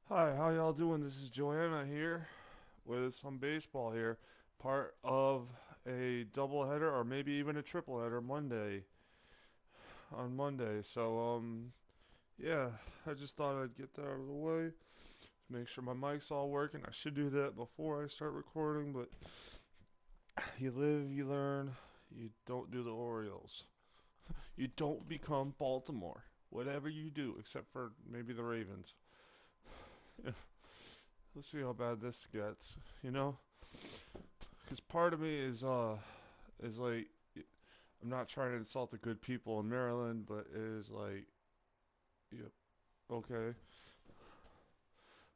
Hi, how y'all doing? This is Joanna here with some baseball here. Part of a doubleheader or maybe even a tripleheader on Monday. Yeah, I just thought I'd get that out of the way. Make sure my mic's all working. I should do that before I start recording, but you live, you learn. You don't do the Orioles. You don't become Baltimore. Whatever you do, except for maybe the Ravens. Let's see how bad this gets. You know, because part of me is like I'm not trying to insult the good people in Maryland, but it is like, yep, okay,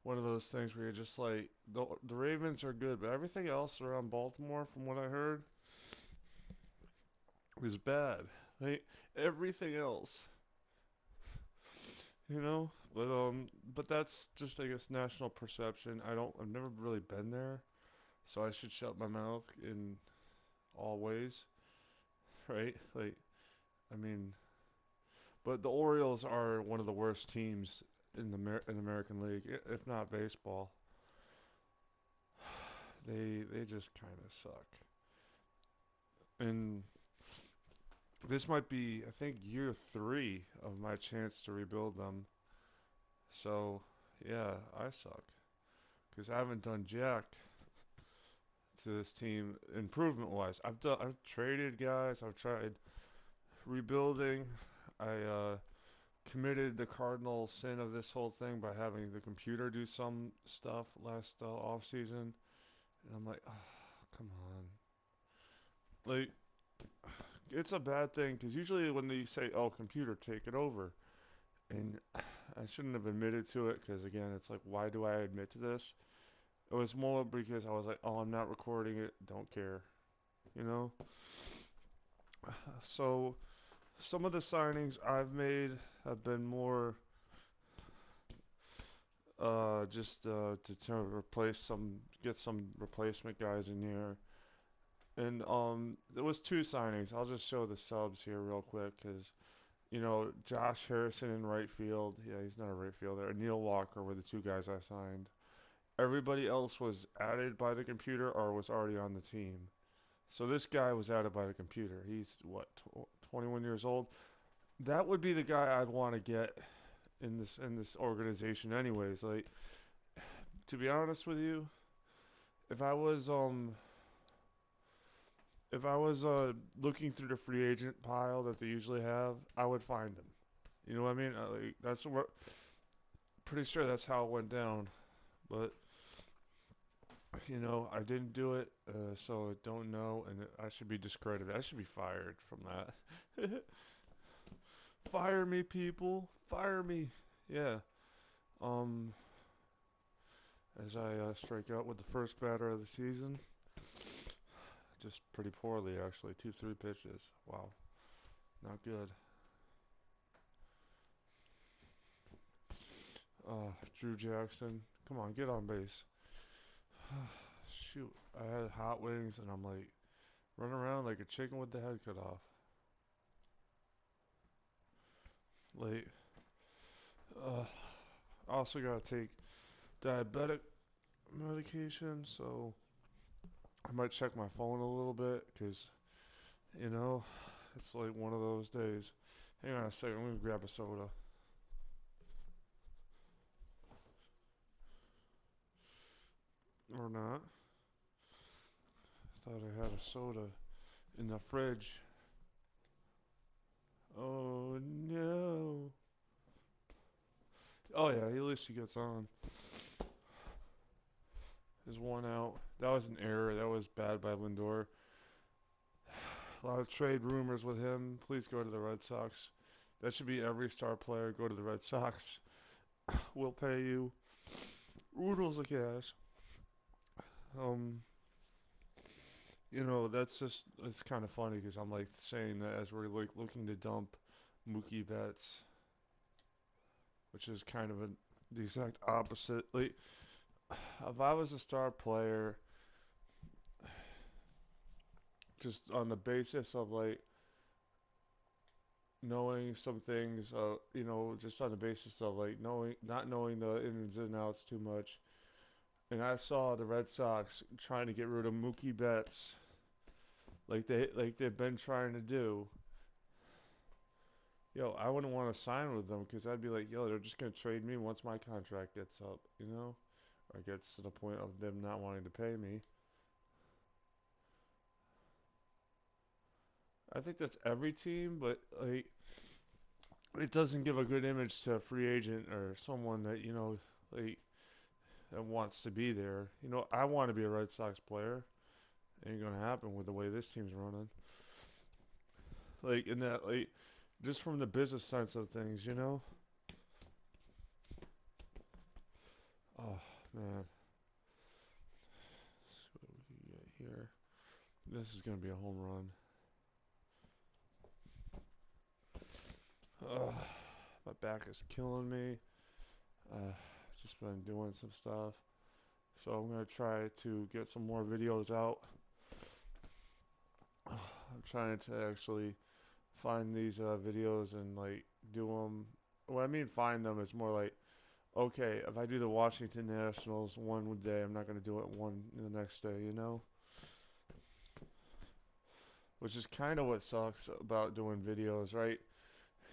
one of those things where you're just like the Ravens are good, but everything else around Baltimore, from what I heard, is bad. Like everything else, you know. But that's just I guess national perception. I've never really been there, so I should shut my mouth in all ways, right? Like, I mean, but the Orioles are one of the worst teams in in the American League, if not baseball. They just kind of suck. And this might be, I think, year three of my chance to rebuild them. So yeah, I suck because I haven't done jack to this team improvement wise. I've traded guys. I've tried rebuilding. I committed the cardinal sin of this whole thing by having the computer do some stuff last off season. And I'm like, oh, come on. Like, it's a bad thing because usually when they say, oh, computer, take it over. And I shouldn't have admitted to it because, again, it's like, why do I admit to this? It was more because I was like, oh, I'm not recording it. Don't care. You know? So some of the signings I've made have been more to replace get some replacement guys in here. And there was two signings. I'll just show the subs here real quick because Josh Harrison in right field. Yeah, he's not a right fielder. And Neil Walker were the two guys I signed. Everybody else was added by the computer or was already on the team. So this guy was added by the computer. He's what, 21 years old. That would be the guy I'd want to get in this organization anyways. Like, to be honest with you, if I was um if I was looking through the free agent pile that they usually have, I would find him. You know what I mean? Like, that's what pretty sure that's how it went down. But I didn't do it, so I don't know, and I should be discredited. I should be fired from that. Fire me, people! Fire me! Yeah. Um, as I strike out with the first batter of the season, just pretty poorly actually. 2-3 pitches. Wow, not good. Drew Jackson, come on, get on base. Shoot, I had hot wings, and I'm like running around like a chicken with the head cut off. Late. Uh, I also gotta take diabetic medication, so I might check my phone a little bit because you know it's like one of those days. Hang on a second, I'm gonna grab a soda. Or not. Thought I had a soda in the fridge. Oh no. Oh yeah, at least he gets on. There's one out. That was an error. That was bad by Lindor. A lot of trade rumors with him. Please go to the Red Sox. That should be every star player. Go to the Red Sox. We'll pay you oodles of cash. Um, that's just it's kind of funny because I'm like saying that as we're like looking to dump Mookie Betts, which is kind of the exact opposite. Like, if I was a star player, just on the basis of like knowing some things, just on the basis of like not knowing the ins and outs too much. And I saw the Red Sox trying to get rid of Mookie Betts, like they've been trying to do. Yo, I wouldn't want to sign with them because I'd be like, yo, they're just gonna trade me once my contract gets up, or gets to the point of them not wanting to pay me. I think that's every team, but like it doesn't give a good image to a free agent or someone that like that wants to be there. I want to be a Red Sox player. Ain't gonna happen with the way this team's running. Like in that, like just from the business sense of things. Oh man, let's see what we can get here. This is gonna be a home run. Ugh, my back is killing me. Uh, just been doing some stuff. So I'm gonna try to get some more videos out. I'm trying to actually find these videos and like do them. What I mean find them is more like, okay, if I do the Washington Nationals one day, I'm not gonna do it one the next day. Which is kind of what sucks about doing videos, right?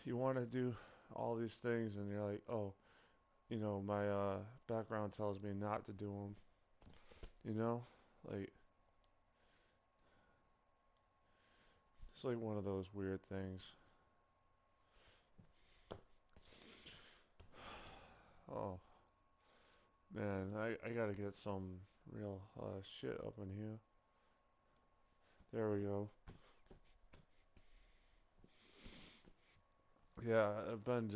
You want to do all these things and you're like, oh, my background tells me not to do them. You know, like it's like one of those weird things. Oh man, I gotta get some real shit up in here. There we go. Yeah, I've been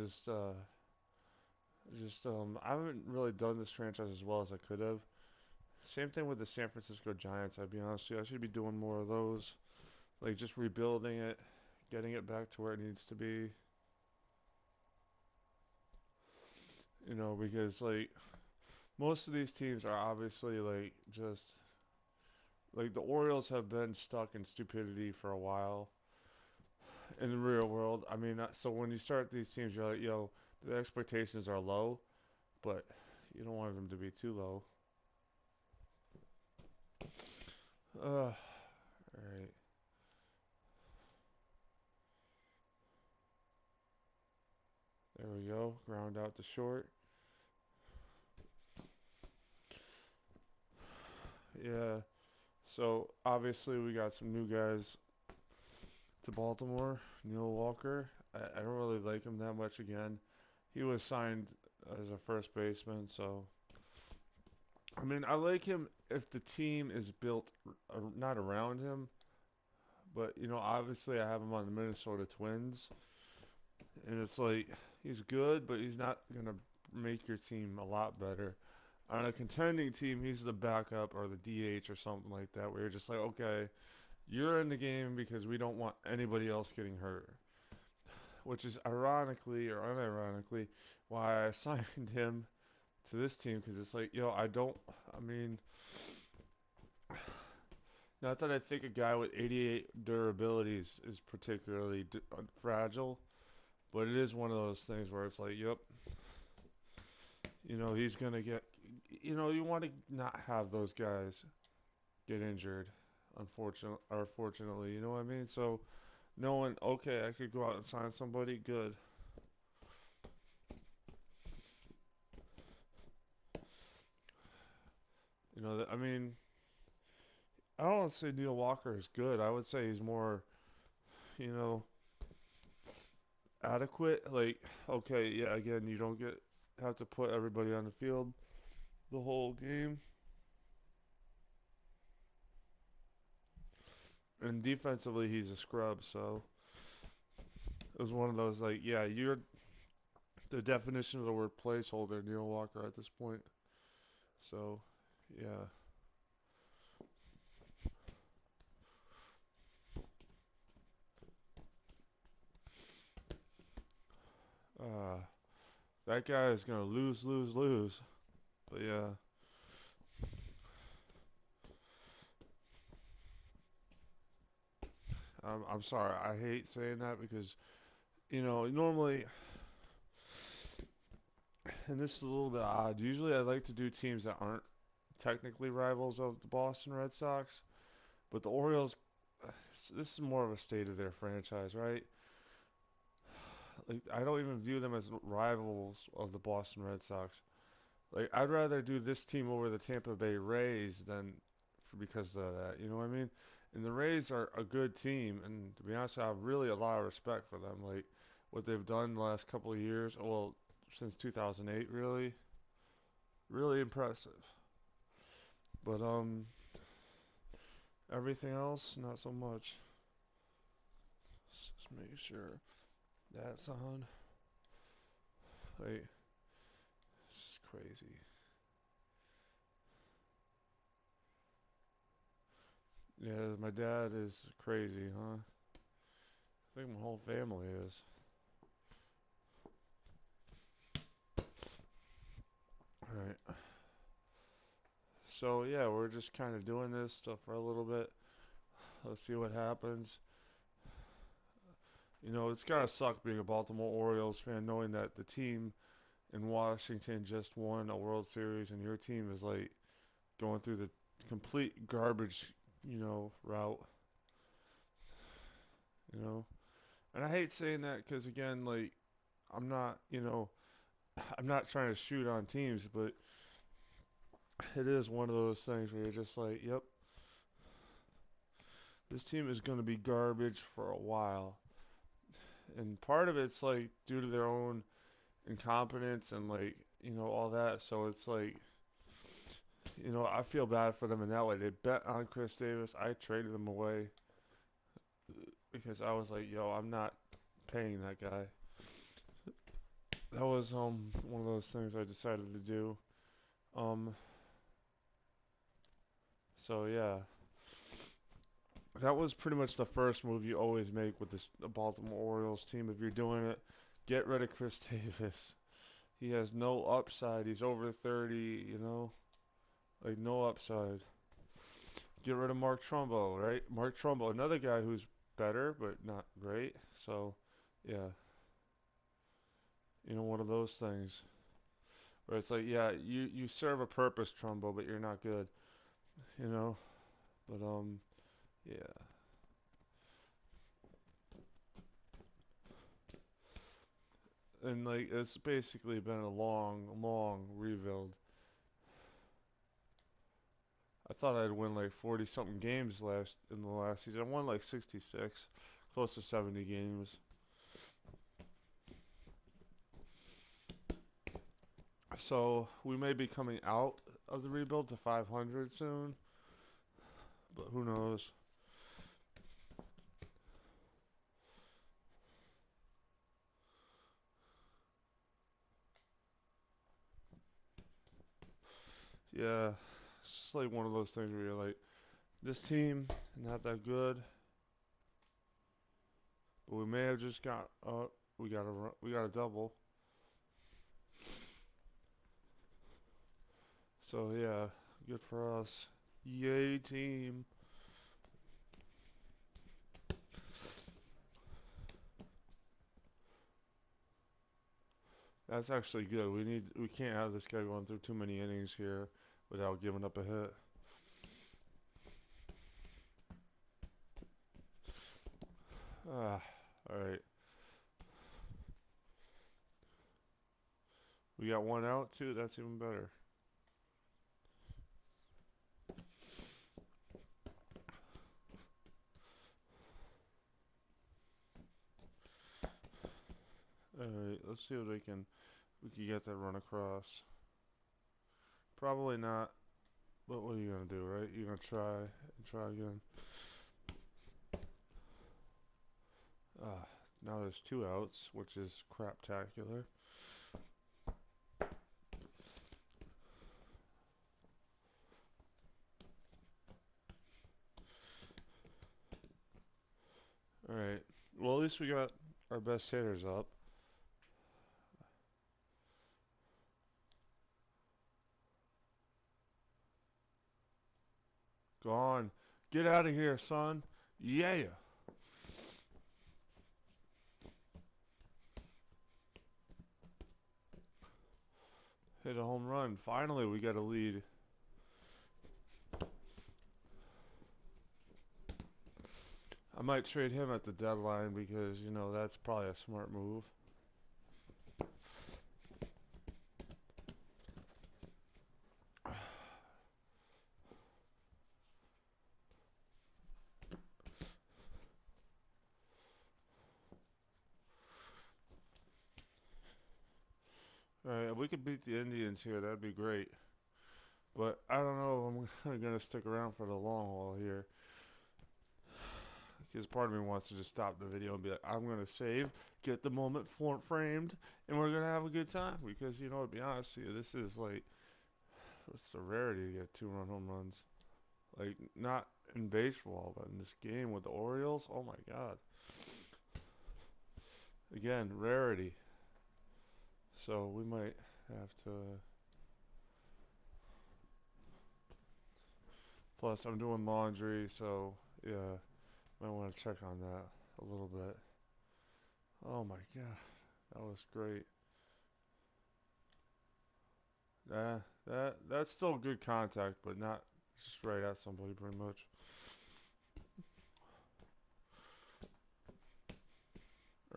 I haven't really done this franchise as well as I could have. Same thing with the San Francisco Giants. I'd be honest with you, I should be doing more of those, like just rebuilding it, getting it back to where it needs to be. Because like most of these teams are obviously like just like the Orioles have been stuck in stupidity for a while in the real world. I mean, so when you start these teams, you're like, yo, the expectations are low, but you don't want them to be too low. All right. There we go. Ground out to short. Yeah. So obviously we got some new guys to Baltimore. Neil Walker. I don't really like him that much again. He was signed as a first baseman, so I mean I like him if the team is built not around him, but obviously I have him on the Minnesota Twins, and it's like he's good, but he's not gonna make your team a lot better. On a contending team, he's the backup or the DH or something like that, where you're just like, okay, you're in the game because we don't want anybody else getting hurt. Which is ironically or unironically why I signed him to this team because it's like, yo, I mean, not that I think a guy with 88 durability is particularly fragile, but it is one of those things where it's like, yep, he's gonna get, you want to not have those guys get injured, unfortunately or fortunately, you know what I mean? So knowing, okay, I could go out and sign somebody, good. I mean, I don't want to say Neil Walker is good. I would say he's more, you know, adequate. Like, okay, yeah, again, you don't get have to put everybody on the field the whole game. And defensively, he's a scrub. So it was one of those like, yeah, you're the definition of the word placeholder, Neil Walker, at this point. So, yeah. Uh, that guy is gonna lose, lose, lose. But yeah, I'm sorry. I hate saying that because normally, and this is a little bit odd. Usually, I like to do teams that aren't technically rivals of the Boston Red Sox, but the Orioles. This is more of a state of their franchise, right? Like I don't even view them as rivals of the Boston Red Sox. Like I'd rather do this team over the Tampa Bay Rays than because of that. You know what I mean? And the Rays are a good team, and to be honest, I have really a lot of respect for them. Like what they've done the last couple of years. Well, since 2008, really, really impressive. But everything else, not so much. Just make sure that's on. Like, it's just crazy. Yeah, my dad is crazy, huh? I think my whole family is. Alright. So, yeah, we're just kind of doing this stuff for a little bit. Let's see what happens. It's gotta suck being a Baltimore Orioles fan knowing that the team in Washington just won a World Series and your team is like going through the complete garbage, route, you know. And I hate saying that because again, like I'm not, I'm not trying to shoot on teams, but it is one of those things where you're just like, yep, this team is going to be garbage for a while. And part of it's like due to their own incompetence and like, all that. So it's like, I feel bad for them in that way. They bet on Chris Davis. I traded them away because I was like, yo, I'm not paying that guy. That was one of those things I decided to do. Um so yeah. That was pretty much the first move you always make with the Baltimore Orioles team. If you're doing it, get rid of Chris Davis. He has no upside. He's over 30, like no upside. Get rid of Mark Trumbo, right? Mark Trumbo, another guy who's better but not great. So, yeah, one of those things where it's like, yeah, you serve a purpose, Trumbo, but you're not good, you know. But yeah. And like it's basically been a long, long rebuild. I thought I'd win like 40 something games in the last season. I won like 66, close to 70 games. So we may be coming out of the rebuild to 500 soon, but who knows? Yeah, it's just like one of those things where you're like, this team not that good, but we may have just got we got a double. So yeah, good for us. Yay team. That's actually good. We can't have this guy going through too many innings here without giving up a hit. Ah, all right. We got one out too. That's even better. All right. Let's see if we can get that run across. Probably not. But what are you gonna do, right? You're gonna try and try again. Ah, now there's two outs, which is craptacular. All right. Well, at least we got our best hitters up. Go on. Get out of here, son. Yeah. hit a home run. Finally, we got a lead. I might trade him at the deadline because, you know, that's probably a smart move. Alright, if we could beat the Indians here, that'd be great. But I don't know if I'm going to stick around for the long haul here. Because part of me wants to just stop the video and be like, I'm going to save, get the moment framed, and we're going to have a good time. Because, you know, to be honest with you, this is like, it's a rarity to get 2-run home runs. Like, not in baseball, but in this game with the Orioles, oh my God. Again, rarity. So we might have to. Plus, I'm doing laundry, so yeah, might want to check on that a little bit. Oh my God, that was great. That's still good contact, but not just right at somebody, pretty much.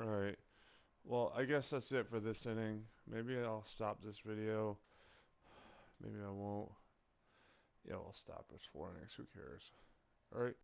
All right. Well, I guess that's it for this inning. Maybe I'll stop this video. Maybe I won't. Yeah, we'll stop. It's 4 innings. Who cares? All right.